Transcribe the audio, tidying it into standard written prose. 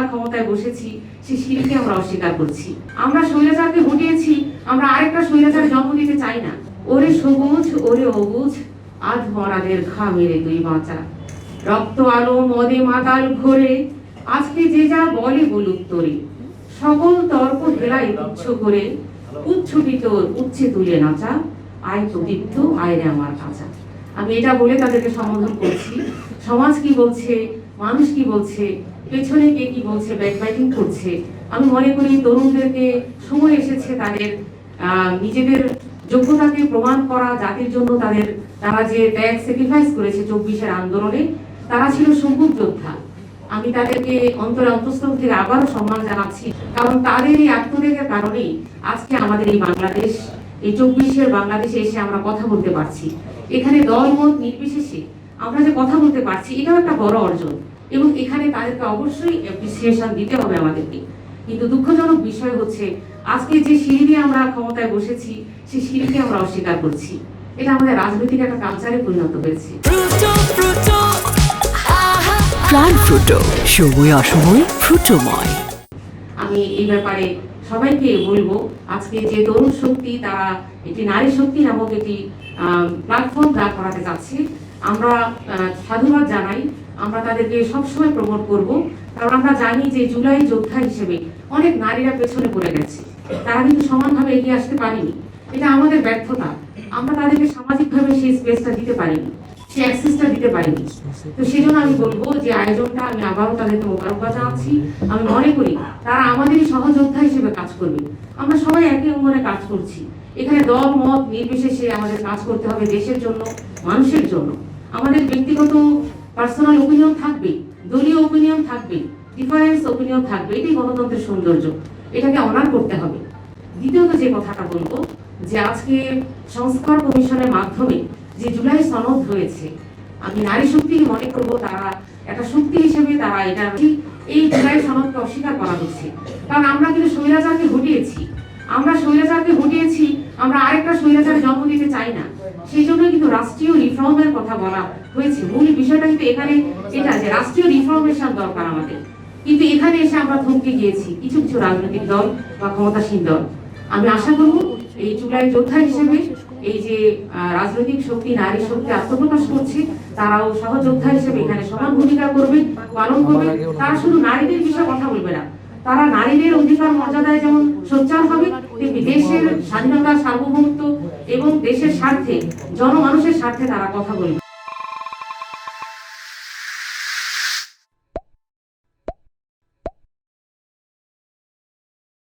ক্ষমতায় বসেছি সেই সিঁড়িকে আমরা অস্বীকার করছি। আমরা স্বৈরাচারকে হটিয়েছি, আমরা আরেকটা স্বৈরাচারের জন্ম দিতে চাই না। ওরে সবুজ ওরে অবুঝ, আধ মরাদের ঘা মেরে তুই বাঁচা। রক্ত আলো মদে মাতাল ঘোরে, আজকে যে যা বলে বলুক তোরে। সকল তর্ক হেলাই তুচ্ছ করে, উচ্ছুটি তোর উচ্চে তুলে নাচা। আয় প্রদীপ্ত আয় রে আমার কাঁচা। আমি এটা বলে তাদেরকে সম্বোধন করছি। সমাজ কি বলছে, মানুষ কি বলছে, পেছনে কে কি বলছে, ব্যাকবাইটিং করছে, আমি মনে করি তরুণদেরকে সময় এসেছে তাদের নিজেদের যোগ্যতাকে প্রমাণ করা। জাতির জন্য তারা যে ত্যাগ স্যাক্রিফাইস করেছে 24-এর আন্দোলনে, তারা ছিল সম্মুখ যোদ্ধা। আমি তাদেরকে অন্তরে অন্তঃস্থল থেকে আবারও সম্মান জানাচ্ছি, কারণ তাদের এই আত্মত্যাগের কারণেই আজকে আমাদের এই বাংলাদেশ, এই 24-এর বাংলাদেশে এসে আমরা কথা বলতে পারছি। এখানে দল মত নির্বিশেষে আমরা যে কথা বলতে পারছি, এটাও একটা বড় অর্জন, এবং এখানে তাদেরকে অবশ্যই অ্যাপ্রিসিয়েশন দিতে হবে আমাদেরকে। কিন্তু দুঃখজনক বিষয় হচ্ছে আজকে যে সিঁড়ি দিয়ে আমরা ক্ষমতায় বসেছি সেই সিঁড়িকে আমরা অস্বীকার করছি। এটা আমাদের রাজনৈতিক একটা কালচারে পরিণত হয়েছে। প্রাণ ফ্রুটো, সময় অসময় ফ্রুটোময়। আমি এই ব্যাপারে সবাইকে বলবো, আজকে যে তরুণ শক্তি তারা একটি নারী শক্তি নামক একটি প্ল্যাটফর্ম দাঁড় করাতে যাচ্ছে, আমরা সাধুবাদ জানাই। আমরা তাদেরকে সবসময় প্রমোট করব, কারণ আমরা জানি যে জুলাই যোদ্ধা হিসেবে অনেক নারীরা পেছনে পড়ে গেছে, তারা কিন্তু সমানভাবে এগিয়ে আসতে পারেনি। এটা আমাদের ব্যর্থতা, আমরা তাদেরকে সামাজিকভাবে সেই স্পেসটা দিতে পারিনি, সেই অ্যাক্সেসটা দিতে পারিনি। তো সেই জন্য আমি বলবো যে আয়োজনটা আমি আবারও তাদেরকে মোবারকবাদ জানাচ্ছি। আমি মনে করি তারা আমাদেরই সহযোদ্ধা হিসেবে কাজ করবে। আমরা সবাই একই অঙ্গনে কাজ করছি, এখানে দল মত নির্বিশেষে আমাদের কাজ করতে হবে দেশের জন্য, মানুষের জন্য। আমাদের ব্যক্তিগত পার্সোনাল ওপিনিয়ন থাকবে, দলীয় ওপিনিয়ন থাকবে, ডিফারেন্স ওপিনিয়ন থাকবে, এটাই গণতন্ত্রের সৌন্দর্য, এটাকে অনার করতে হবে। দ্বিতীয়ত যে কথাটা বলবো, যে আজকে সংস্কার কমিশনের মাধ্যমে যে জুলাই সনদ হয়েছে, আমি নারী শক্তি মনে করবো তারা একটা শক্তি হিসেবে তারা এটা এই জুলাই সনদকে অস্বীকার করা হচ্ছে। কারণ আমরা কিন্তু স্বৈরাচারকে হটিয়েছি, আমরা আরেকটা স্বৈরাচারের জন্ম দিতে চাই না। সেই জন্য কিন্তু রাষ্ট্রীয় রিফর্মের কথা বলা হয়েছে। মূল বিষয়টা কিন্তু এখানে এটা যে রাষ্ট্রীয় রিফর্মেশন দরকার আমাদের, কিন্তু এখানে এসে আমরা থমকে গিয়েছি কিছু কিছু রাজনৈতিক দল বা ক্ষমতাসীন দল। আমি আশা করব এই জুলাই যোদ্ধা হিসেবে এই যে রাজনৈতিক শক্তি, নারী শক্তি আত্মপ্রকাশ করছে, তারাও সহযোদ্ধা হিসেবে এখানে সমান ভূমিকা করবে, পালন করবে। তারা শুধু নারীদের বিষয়ে কথা বলবে না, তারা নারীদের অধিকার মর্যাদায় যেমন সোচ্চার হবে, তেমনি দেশের স্বাধীনতা, সার্বভৌমত্ব এবং দেশের স্বার্থে, জনমানুষের স্বার্থে তারা কথা বলবে।